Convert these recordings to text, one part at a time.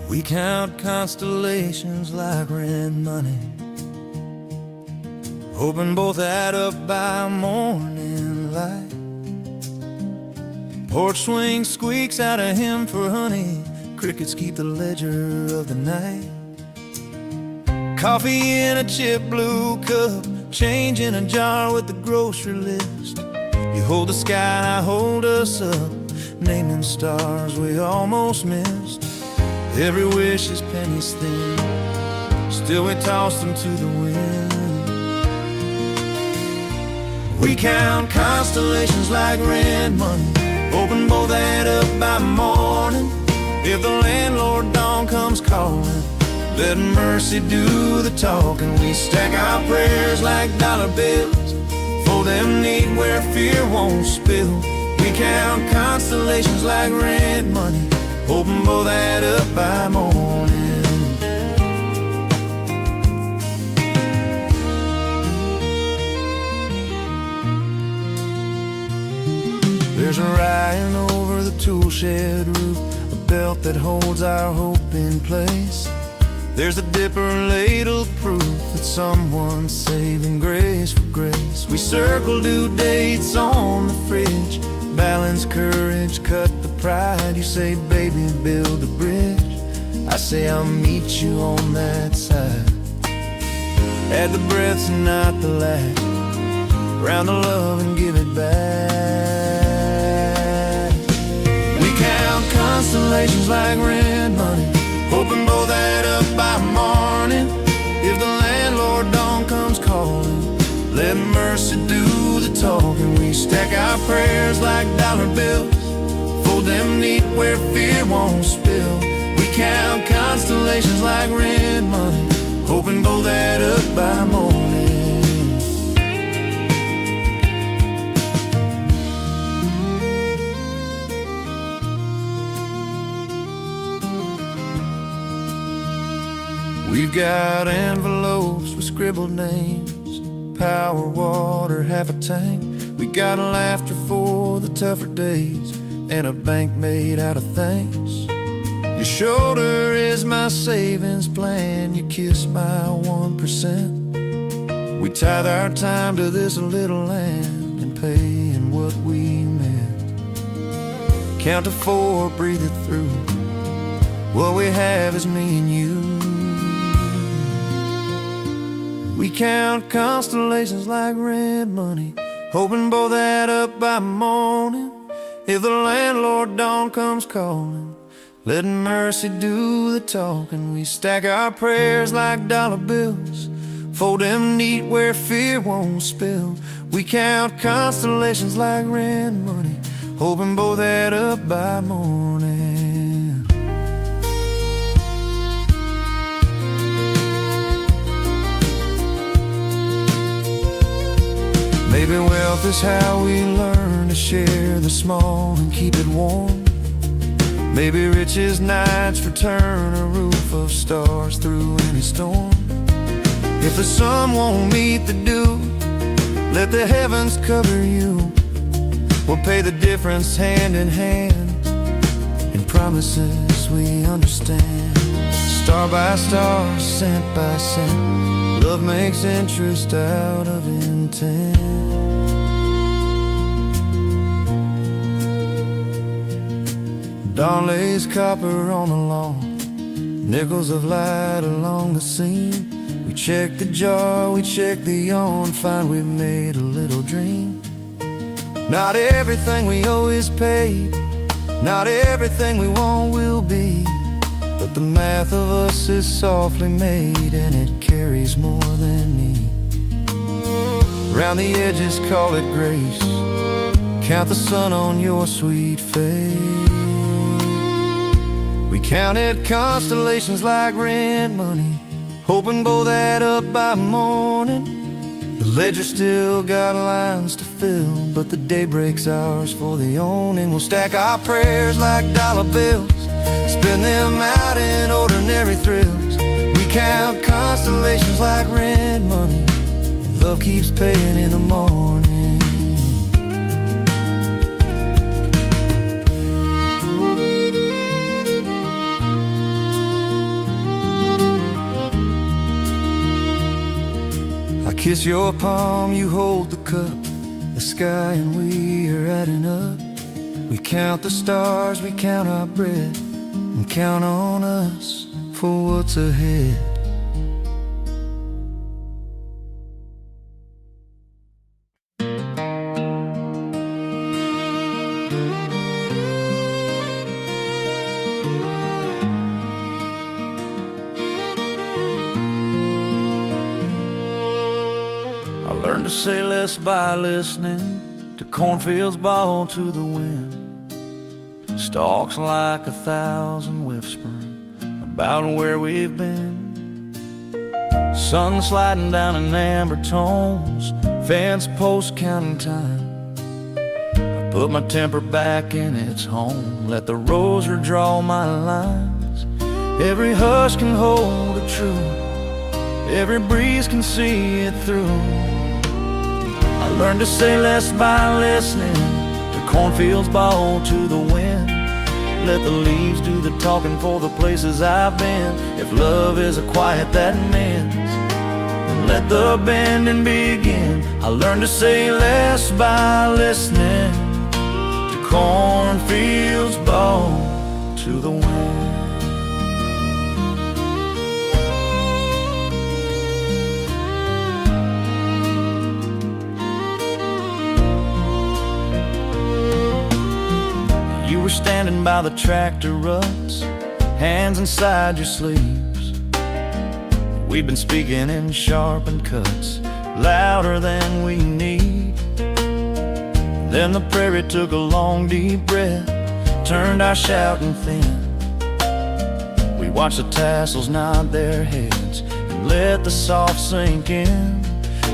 We count constellations like rent money, hoping both add up by morning light. Porch swing squeaks out a hymn for honey, crickets keep the ledger of the night. Coffee in a chip blue cup, change in a jar with the grocery list. You hold the sky and I hold us up, naming stars we almost missed. Every wish is pennies thin, still we toss them to the wind. We count constellations like rent money, hoping both add up by morning. If the landlord dawn comes calling, let mercy do the talking. We stack our prayers like dollar bills, fold them neat where fear won't spill. We count constellations like rent money, hoping both add up by morning. There's a Ryan over the tool shed roof, a belt that holds our hope in place. There's a dipper ladle proof that someone's saving grace for grace. We circle due dates on the fridge, balance courage, cut the pride. You say, baby, build a bridge. I say, I'll meet you on that side. Add the breaths and not the lack, round the love and give it back. We count constellations like rent money, hoping both add up by morning. If the landlord dawn comes calling, let mercy do the talking. We stack our prayers like dollar bills, fold them neat where fear won't spill. We count constellations like rent money, hoping both add up by morning. We've got envelopes with scribbled names, power, water, half a tank. We got laughter for the tougher days, and a bank made out of thanks. Your shoulder is my savings plan, you kiss my 1%. We tithe our time to this little land and pay in what we meant. Count to 4, breathe it through, what we have is me and you. We count constellations like rent money, hoping both add up by morning. If the landlord dawn comes calling, let mercy do the talking. We stack our prayers like dollar bills, fold them neat where fear won't spill. We count constellations like rent money, hoping both add up by morning. Maybe wealth is how we learn to share the small and keep it warm. Maybe riches nights return a roof of stars through any storm. If the sun won't meet the dew, let the heavens cover you. We'll pay the difference hand in hand, in promises we understand. Star by star, cent by cent, love makes interest out of intent. Dawn lays copper on the lawn, nickels of light along the seam. We check the jar, we check the yawn, find we've made a little dream. Not everything we owe is paid, not everything we want will be, but the math of us is softly made, and it carries more than me. Round the edges call it grace, count the sun on your sweet face. We counted constellations like rent money, hoping both add up by morning. The ledger still got lines to fill, but the day breaks ours for the owning. We'll stack our prayers like dollar bills, spend them out in ordinary thrills. We count constellations like rent money, and love keeps paying in the morning. kiss your palm, you hold the cup, the sky and we are adding up. We count the stars, we count our bread, and count on us for what's ahead. I learned to say less by listening to cornfields bowed to the wind. Stalks like 1,000 whispering about where we've been. Sun sliding down in amber tones, fence posts counting time. I put my temper back in its home, let the rosary draw my lines. Every hush can hold a truth, every breeze can see it through. I learned to say less by listening to cornfields bowed to the wind. Let the leaves do the talking for the places I've been. If love is a quiet that mends, then let the bending begin. I learned to say less by listening to cornfields bowed to the wind. You were standing by the tractor ruts, hands inside your sleeves. We've been speaking in sharpened cuts, louder than we need. Then the prairie took a long deep breath, turned our shouting thin. We watched the tassels nod their heads and let the soft sink in.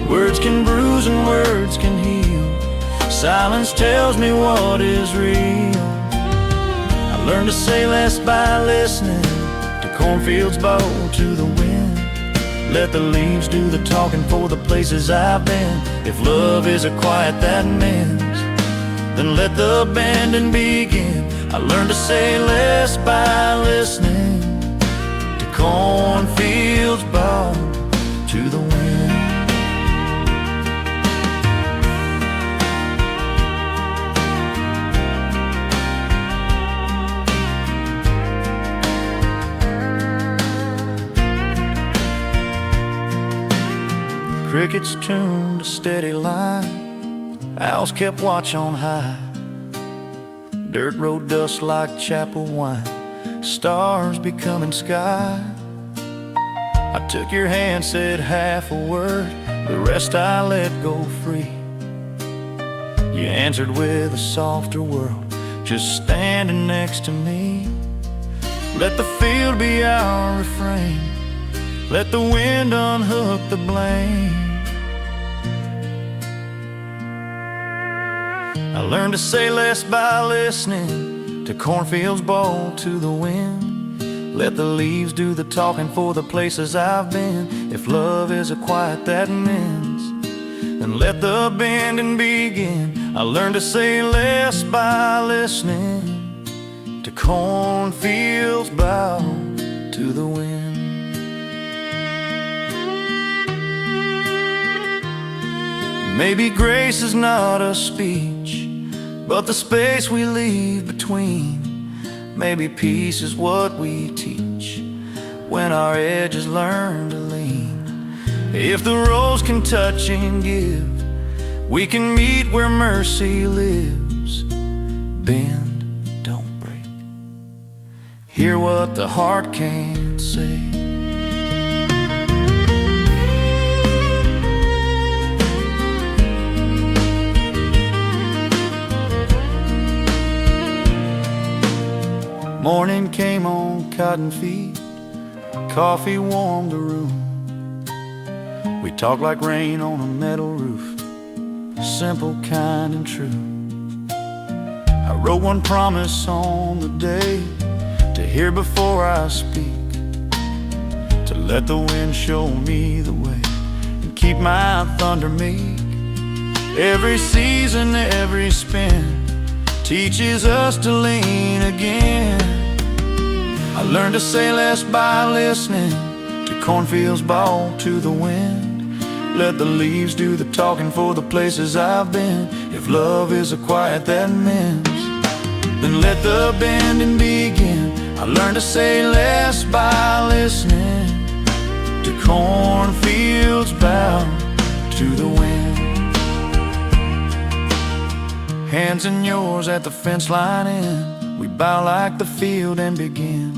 Words can bruise and words can heal, silence tells me what is real. I learned to say less by listening to cornfields bowed to the wind. Let the leaves do the talking for the places I've been. If love is a quiet that mends, then let the bending begin. I learned to say less by listening to cornfields bowed to the wind. Crickets tuned a steady line, owls kept watch on high. Dirt road dust like chapel wine, stars becoming sky. I took your hand, said half a word, the rest I let go free. You answered with a softer world, just standing next to me. Let the field be our refrain, let the wind unhook the blame. I learned to say less by listening to cornfields bowed to the wind. Let the leaves do the talking for the places I've been. If love is a quiet that mends, then let the bending begin. I learned to say less by listening to cornfields bowed to the wind. Maybe grace is not a speech, but the space we leave between. Maybe peace is what we teach when our edges learn to lean. If the roads can touch and give, we can meet where mercy lives. Bend, don't break. Hear what the heart can't say. Morning came on cotton feet, coffee warmed the room. We talked like rain on a metal roof, simple, kind, and true. I wrote one promise on the day, to hear before I speak, to let the wind show me the way, and keep my thunder meek. Every season, every spin teaches us to lean again. I learned to say less by listening to cornfields bowed to the wind. Let the leaves do the talking for the places I've been. If love is a quiet that mends, then let the bending begin. I learned to say less by listening to cornfields bow to the wind. Hands in yours at the fence line end, we bow like the field and begin.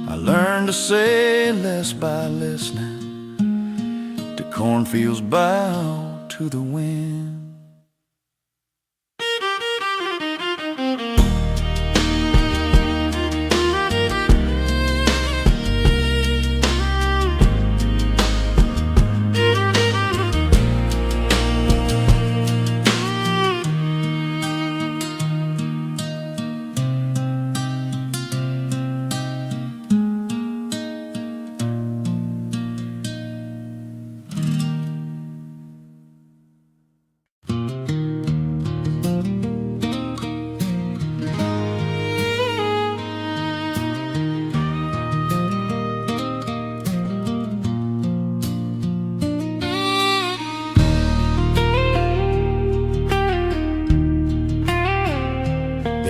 I learned to say less by listening to cornfields bow to the wind.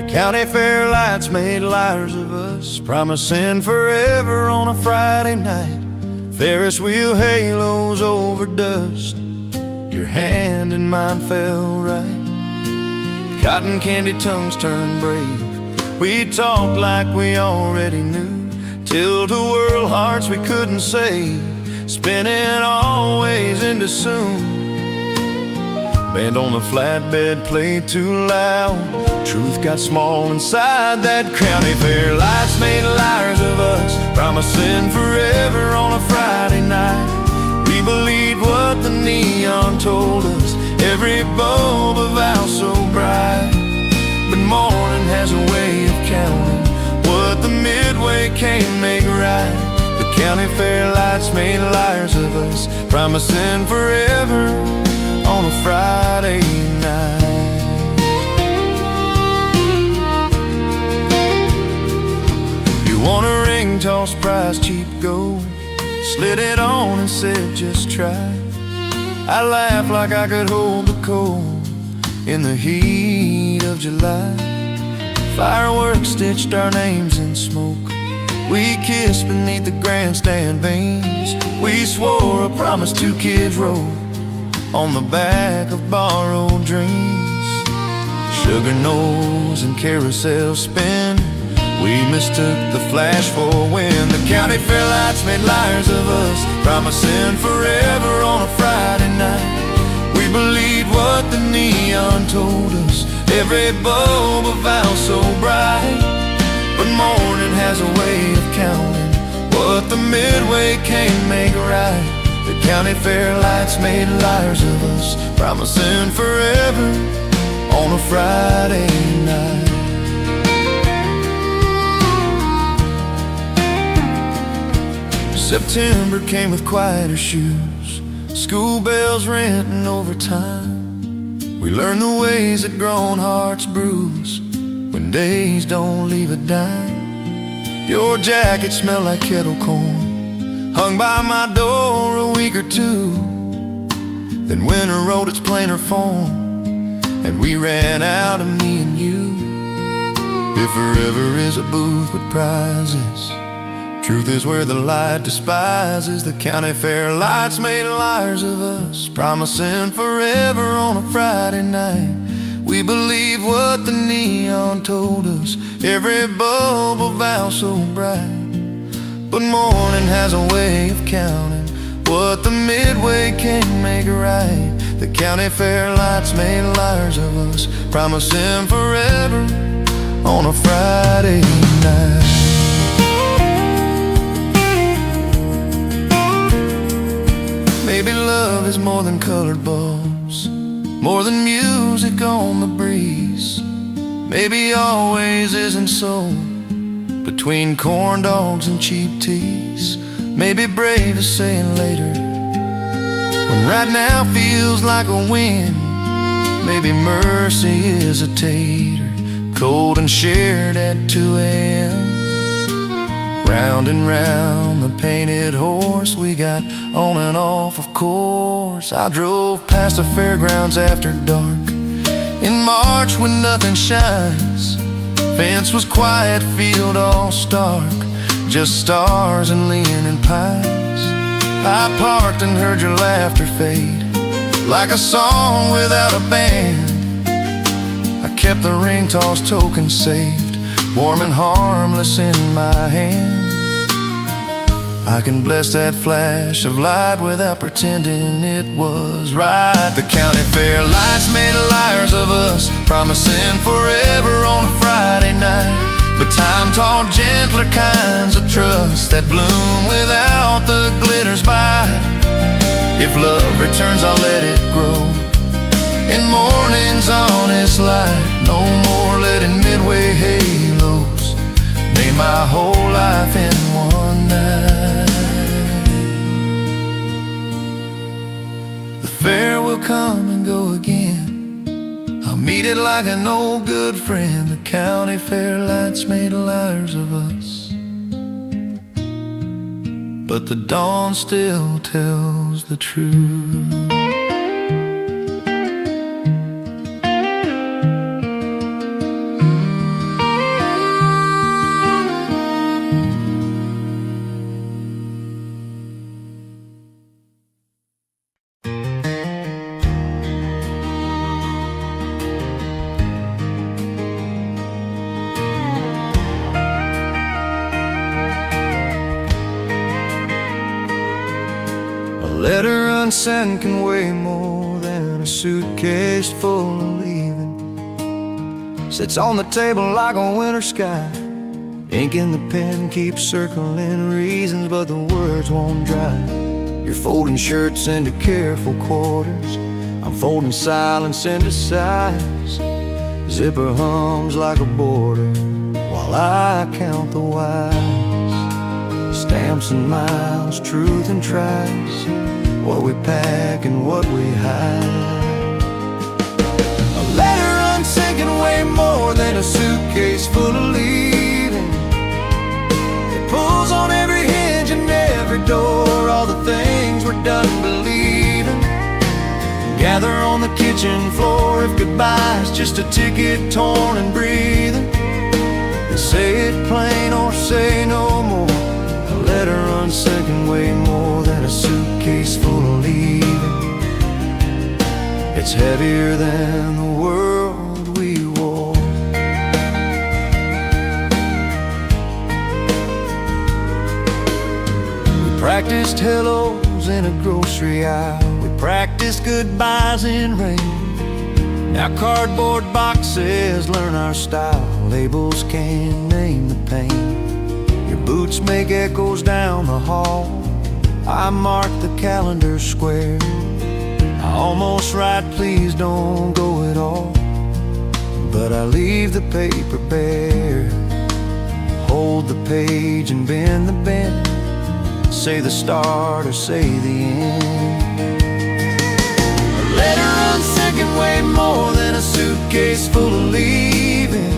County fair lights made liars of us, promising forever on a Friday night. Ferris wheel halos over dust, your hand in mine fell right. Cotton candy tongues turned brave, we talked like we already knew. Tilt-a-whirl hearts we couldn't save, spinning always into soon. Band on the flatbed played too loud, truth got small inside that county fair. Lights made liars of us, promising forever on a Friday night. We believed what the neon told us, every bulb of vow so bright. But morning has a way of counting what the midway can't make right. The county fair lights made liars of us, promising forever on a Friday night. You want a ring, toss prize, cheap gold, slid it on and said just try. I laughed like I could hold the cold in the heat of July. Fireworks stitched our names in smoke, we kissed beneath the grandstand vanes. We swore a promise two kids wrote on the back of borrowed dreams. Sugar nose and carousel spin, we mistook the flash for wind. The county fair lights made liars of us, promising forever on a Friday night. We believed what the neon told us, every bulb a vow so bright. But morning has a way of counting what the midway can't make right. The county fair lights made liars of us, promising forever on a Friday night. September came with quieter shoes, school bells ringing over time. We learned the ways that grown hearts bruise when days don't leave a dime. Your jacket smelled like kettle corn, hung by my door a week or two. Then winter wrote its plainer form, and we ran out of me and you. If forever is a booth with prizes, truth is where the light despises. The county fair lights made liars of us, promising forever on a Friday night. We believed what the neon told us, every bulb a vow so bright. But morning has a way of counting what the midway can't make right. The county fair lights made liars of us, promising forever on a Friday night. Maybe love is more than colored bulbs, more than music on the breeze. Maybe always isn't so, between corn dogs and cheap teas. Maybe brave is saying later, when right now feels like a win. Maybe mercy is a tater, cold and shared at 2 a.m. Round and round the painted horse we got on and off, of course. I drove past the fairgrounds after dark in March when nothing shines. Fence was quiet, field all stark, just stars and leaning pines. I parked and heard your laughter fade like a song without a band. I kept the ring toss token saved, warm and harmless in my hand. I can bless that flash of light without pretending it was right. The county fair lights made liars of us, promising forever on a Friday night. But time taught gentler kinds of trust that bloom without the glitter's bite. If love returns, I'll let it grow in morning's honest light. No more letting midway halos name my whole life in one night. The fair will come and go again, I'll meet it like an old good friend. The county fair lights made liars of us, but the dawn still tells the truth. A letter unsent can weigh more than a suitcase full of leaving. Sits on the table like a winter sky, ink in the pen keeps circling reasons, but the words won't dry. You're folding shirts into careful quarters, I'm folding silence into sighs. Zipper hums like a border while I count the whys. Stamps and miles, truth and tries, what we pack and what we hide. A letter unsent can weigh more than a suitcase full of leaving. It pulls on every hinge and every door, all the things we're done believing. Gather on the kitchen floor if goodbye's just a ticket torn and breathing. And say it plain or say no more. A letter unsent can weigh more than a suitcase full of leaving. It's heavier than the world we wore. We practiced hellos in a grocery aisle, we practiced goodbyes in rain. Now cardboard boxes learn our style, labels can't name the pain. Boots make echoes down the hall, I mark the calendar square. I almost write please don't go at all, but I leave the paper bare. Hold the page and bend the bend, say the start or say the end. A letter unsent can weigh more than a suitcase full of leaving.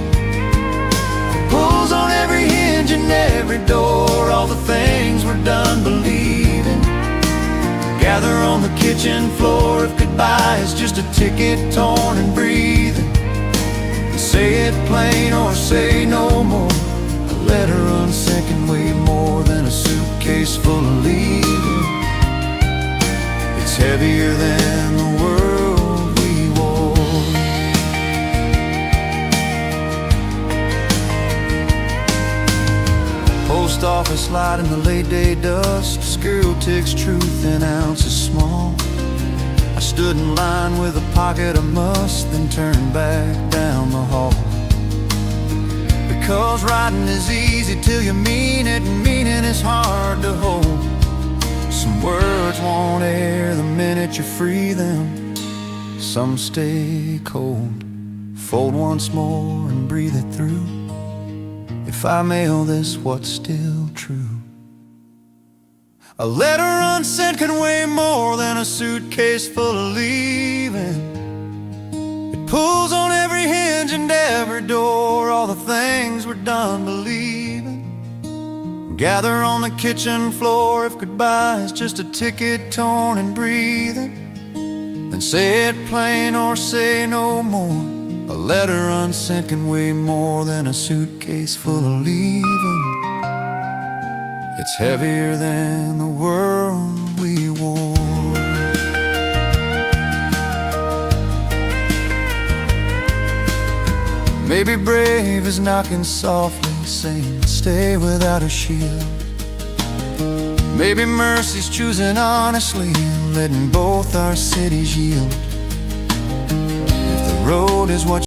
Pulls on every hinge and every door, all the things we're done believing. Gather on the kitchen floor if goodbye is just a ticket torn and breathing. Say it plain or say no more. A letter unsent can weigh more than a suitcase full of leaving. It's heavier than the world we wore. Post office light in the late day dust, squirrel ticks truth in ounces small. I stood in line with a pocket of must, then turned back down the hall. Because writing is easy till you mean it, and meaning is hard to hold. Some words won't air the minute you free them, some stay cold. Fold once more and breathe it through. If I mail this, what's still true? A letter unsent can weigh more than a suitcase full of leaving. It pulls on every hinge and every door, all the things we're done believing. gather on the kitchen floor if goodbye's just a ticket torn and breathing. Then say it plain or say no more. A letter unsent can weigh more than a suitcase full of leaving. It's heavier than the world we wore. Maybe brave is knocking softly, saying stay without a shield. Maybe mercy's choosing honestly, letting both our cities yield. If the road is what